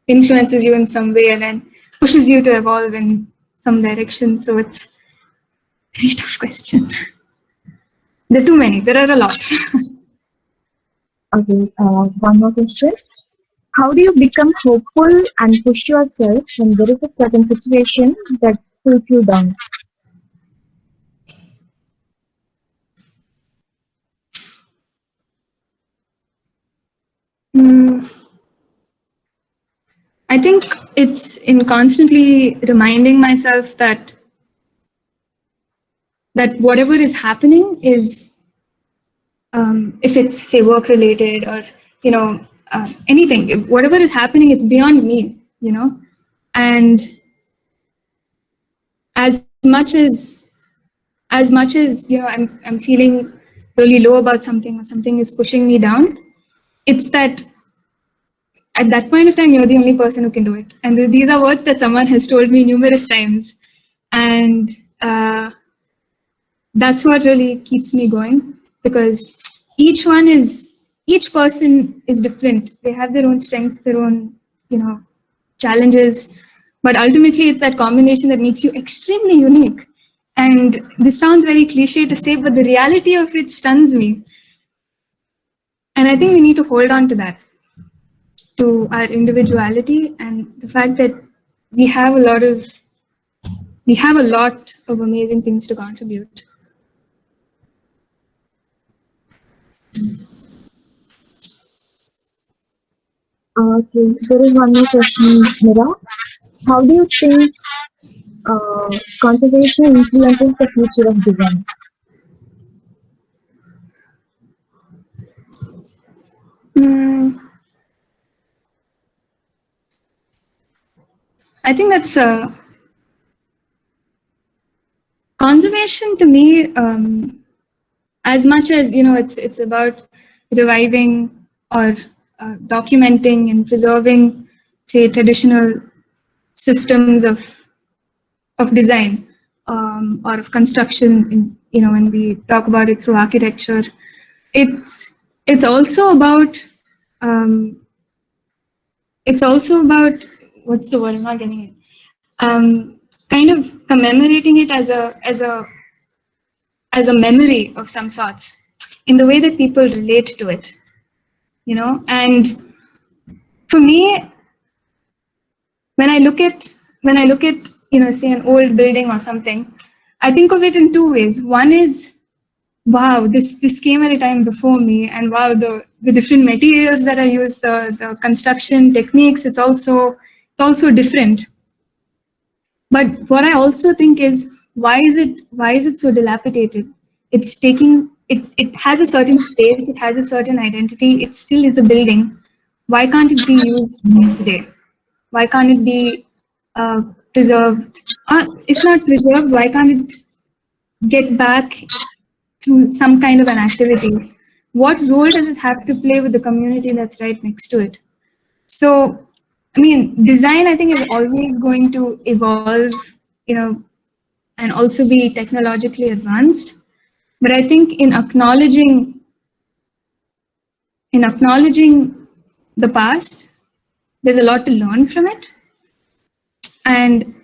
influences you in some way and then pushes you to evolve in some direction. So it's a very tough question. There are too many. There are a lot. Okay, one more question. How do you become hopeful and push yourself when there is a certain situation that pulls you down? I think it's in constantly reminding myself that whatever is happening is, if it's, say, work related or anything, whatever is happening, it's beyond me, and as much as I'm feeling really low about something, or something is pushing me down, it's that at that point of time, you're the only person who can do it. And these are words that someone has told me numerous times. And that's what really keeps me going, because each person is different. They have their own strengths, their own, challenges. But ultimately, it's that combination that makes you extremely unique. And this sounds very cliche to say, but the reality of it stuns me. And I think we need to hold on to that, to our individuality and the fact that we have a lot of amazing things to contribute. So there is one more question, Mira. How do you think conservation influences the future of design? I think that's a conservation to me, as much as it's about reviving or documenting and preserving, say, traditional systems of design or of construction. When we talk about it through architecture, it's also about what's the word? I'm not getting it. Kind of commemorating it as a memory of some sorts, in the way that people relate to it, And for me, when I look at say an old building or something, I think of it in two ways. One is, wow, this came at a time before me, and wow, the different materials that I use, the construction techniques, it's also different. But what I also think is, why is it so dilapidated? It's taking it has a certain space, it has a certain identity, it still is a building. Why can't it be used today? Why can't it be preserved? If not preserved, why can't it get back through some kind of an activity? What role does it have to play with the community that's right next to it? So, I mean, design, I think, is always going to evolve, and also be technologically advanced. But I think in acknowledging the past, there's a lot to learn from it. And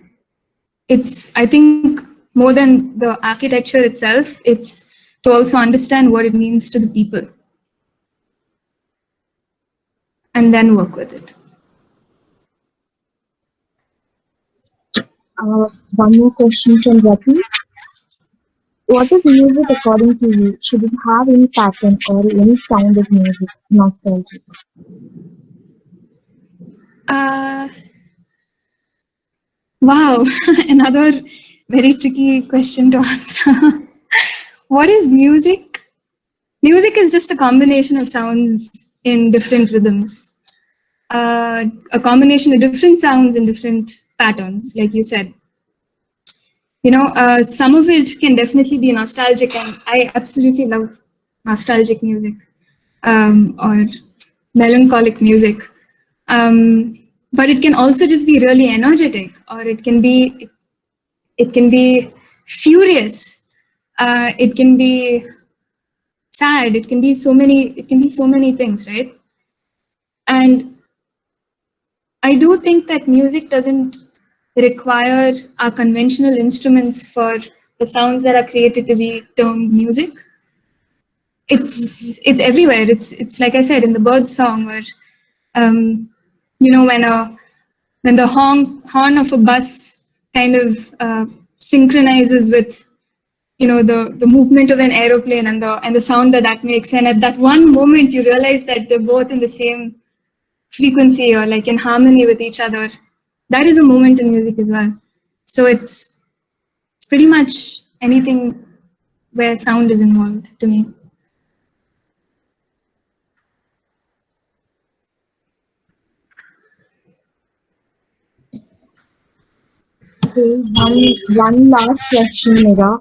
it's, I think, more than the architecture itself, it's to also understand what it means to the people and then work with it. One more question from Rati. What is music according to you? Should it have any pattern or any sound of music? Nostalgic. Wow, another very tricky question to answer. What is music? Music is just a combination of sounds in different rhythms. A combination of different sounds in different patterns, like you said. Some of it can definitely be nostalgic, and I absolutely love nostalgic music or melancholic music. But it can also just be really energetic, or it can be furious. It can be sad. It can be so many things, right? And I do think that music doesn't require our conventional instruments for the sounds that are created to be termed music. It's everywhere. It's like I said, in the bird song, or when the horn of a bus kind of synchronizes with the movement of an aeroplane and the sound that makes, and at that one moment you realize that they're both in the same frequency or like in harmony with each other. That is a moment in music as well. So it's pretty much anything where sound is involved to me. Okay, one last question, Mira.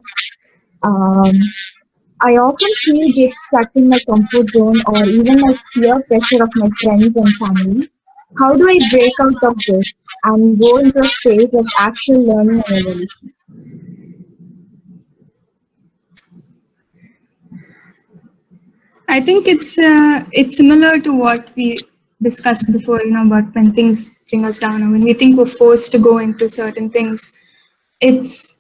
I often feel get stuck in my comfort zone or even like peer pressure of my friends and family. How do I break out of this and go into a stage of actual learning and evolution? I think it's similar to what we discussed before, about when things bring us down or when we think we're forced to go into certain things. It's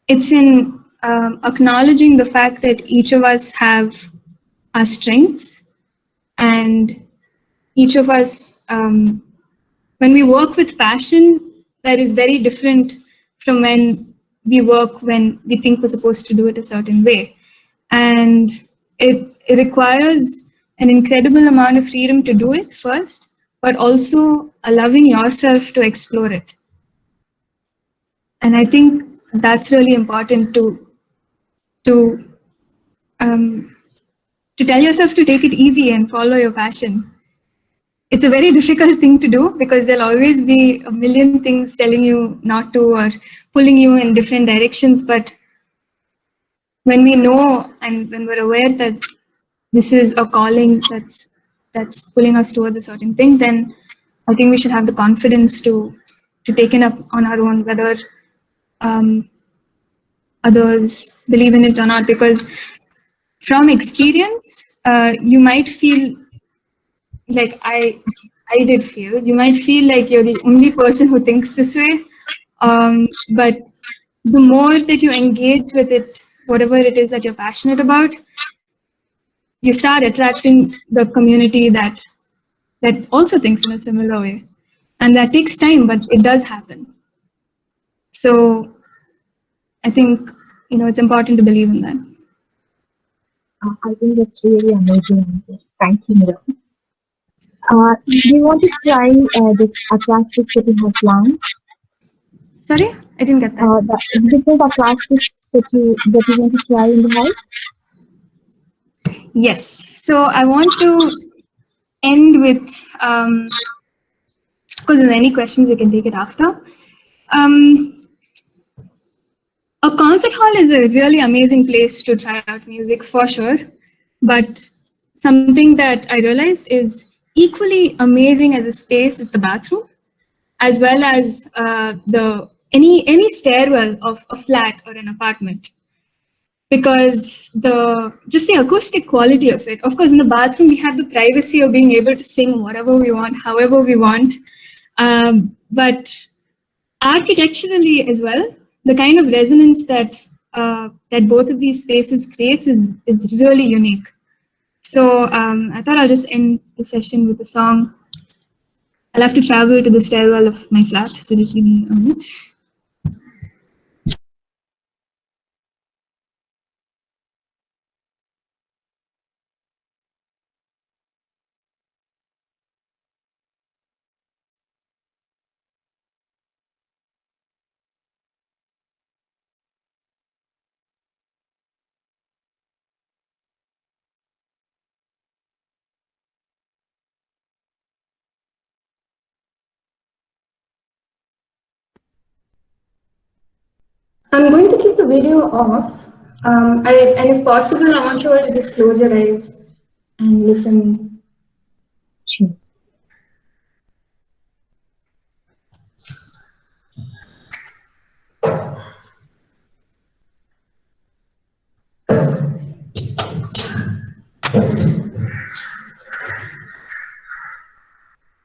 in acknowledging the fact that each of us have our strengths, and each of us, when we work with passion, that is very different from when we work when we think we're supposed to do it a certain way. And it requires an incredible amount of freedom to do it first, but also allowing yourself to explore it. And I think that's really important to tell yourself to take it easy and follow your passion. It's a very difficult thing to do because there'll always be a million things telling you not to or pulling you in different directions. But when we know and when we're aware that this is a calling that's pulling us towards a certain thing, then I think we should have the confidence to take it up on our own, whether um, others believe in it or not. Because from experience, you might feel like I did feel, you might feel like you're the only person who thinks this way. But the more that you engage with it, whatever it is that you're passionate about, you start attracting the community that also thinks in a similar way. And that takes time, but it does happen. So I think, it's important to believe in that. I think that's really amazing. Thank you, Mira. Do you want to try this acoustics that you have planned? Sorry, I didn't get that. The different acoustics that you want to try in the house? Yes. So I want to end with, of course, if there are any questions, we can take it after. A concert hall is a really amazing place to try out music for sure. But something that I realized is equally amazing as a space is the bathroom, as well as the any stairwell of a flat or an apartment, because the acoustic quality of it. Of course, in the bathroom we have the privacy of being able to sing whatever we want, however we want, but architecturally as well, the kind of resonance that both of these spaces creates is really unique. So I thought I'll just end the session with a song. I'll have to travel to the stairwell of my flat, so just give me a minute. I'm going to keep the video off, and if possible, I want you all to just close your eyes and listen. Sure.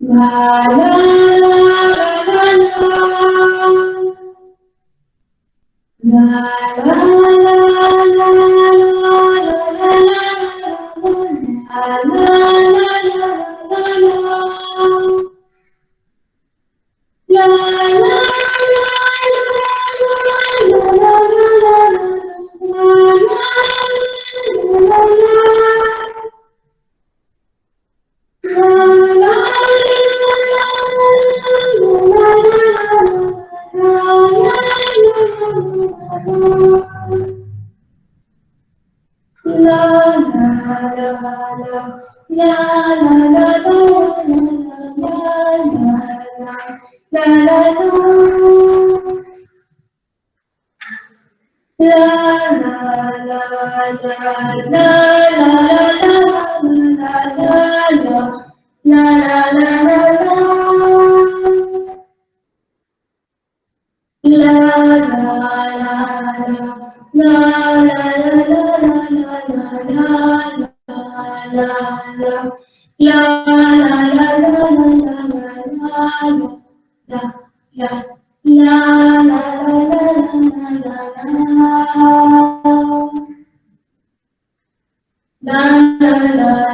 La la la la la. La la la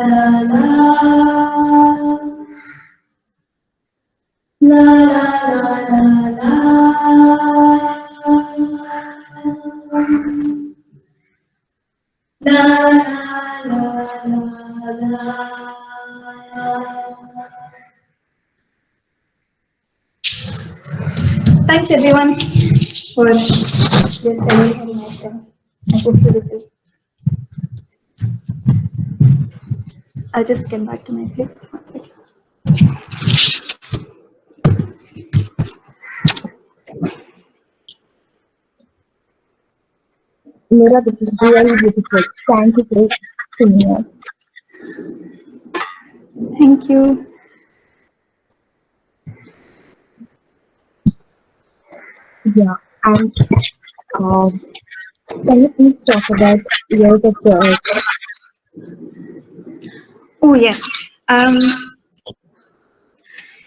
la la Thanks everyone for this very nice time. I hope you did too. I'll just get back to my place. 1 second. Mira, this is really beautiful. Thank you for seeing us. Thank you. Yeah, and can you please talk about Years of the Earth? Oh, yes.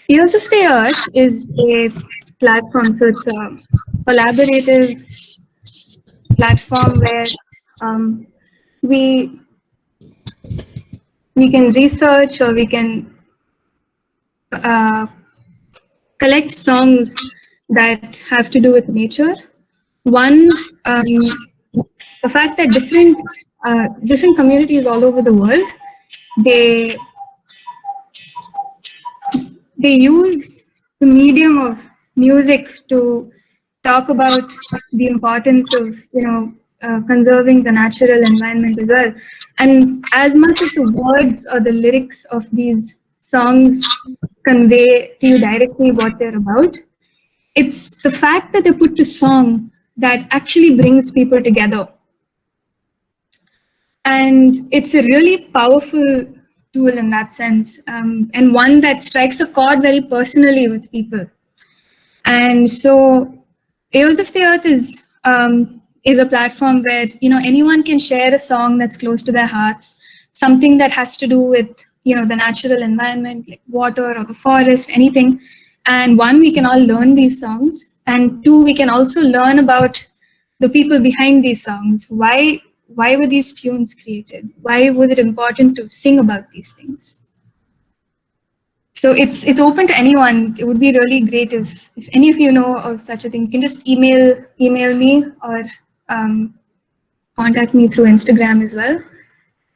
Ears of the Earth is a platform, so it's a collaborative platform where um, we can research or we can uh, collect songs that have to do with nature. One, the fact that different communities all over the world, they use the medium of music to talk about the importance of conserving the natural environment as well. And as much as the words or the lyrics of these songs convey to you directly what they're about, it's the fact that they put to song that actually brings people together. And it's a really powerful tool in that sense, and one that strikes a chord very personally with people. And so Ears of the Earth is a platform where anyone can share a song that's close to their hearts, something that has to do with the natural environment, like water or the forest, anything. And one, we can all learn these songs, and two, we can also learn about the people behind these songs. Why were these tunes created? Why was it important to sing about these things? So it's open to anyone. It would be really great if any of you know of such a thing. You can just email me or contact me through Instagram as well,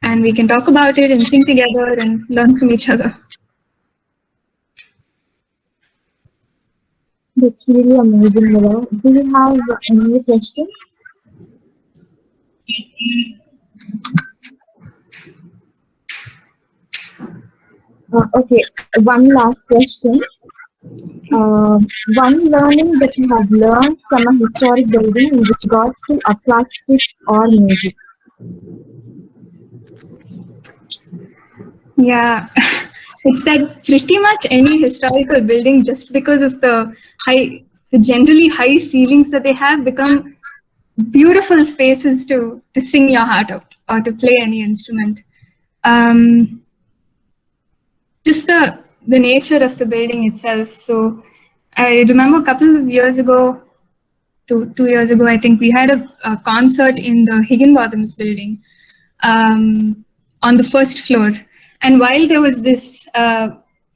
and we can talk about it and sing together and learn from each other. That's really amazing, Mira. Do you have any questions? Okay, one last question. One learning that you have learned from a historic building in regards to acoustics or music. Yeah, it's that pretty much any historical building, just because of the generally high ceilings that they have, become beautiful spaces to sing your heart out or to play any instrument. Just the nature of the building itself. So I remember a couple of years ago, 2 years ago, I think we had a concert in the Higginbotham's building on the first floor. And while there was this,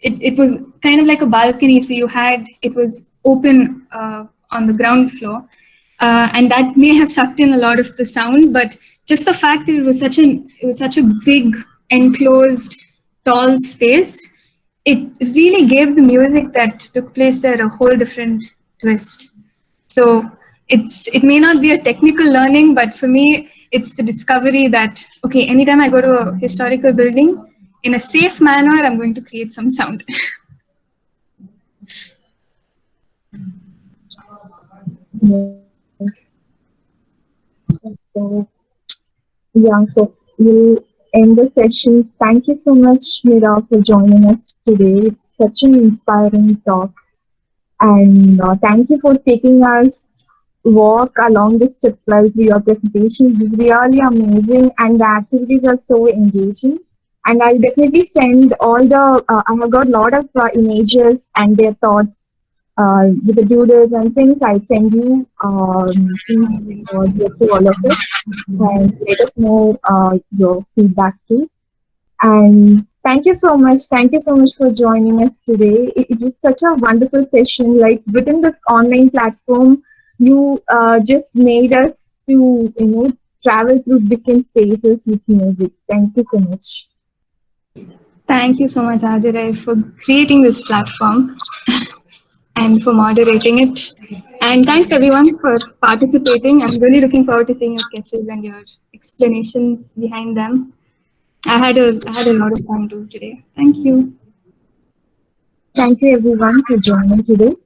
it was kind of like a balcony, so it was open on the ground floor, and that may have sucked in a lot of the sound. But just the fact that it was such a big enclosed tall space, it really gave the music that took place there a whole different twist. So it may not be a technical learning, but for me, it's the discovery that, okay, anytime I go to a historical building, in a safe manner, I'm going to create some sound. Yes. So, yeah, so we'll end the session. Thank you so much, Mira, for joining us today. It's such an inspiring talk. And thank you for taking us walk along the step while through your presentation. It is really amazing, and the activities are so engaging. And I'll definitely send all the, I have got a lot of images and their thoughts with the doodles and things. I'll send you, please get through all of it and let us know your feedback too. And thank you so much. Thank you so much for joining us today. It was such a wonderful session. Like within this online platform, you just made us to travel through different spaces with music. Thank you so much. Thank you so much, Adirai, for creating this platform and for moderating it. And thanks everyone for participating. I'm really looking forward to seeing your sketches and your explanations behind them. I had a lot of fun too today. Thank you. Thank you everyone for joining today.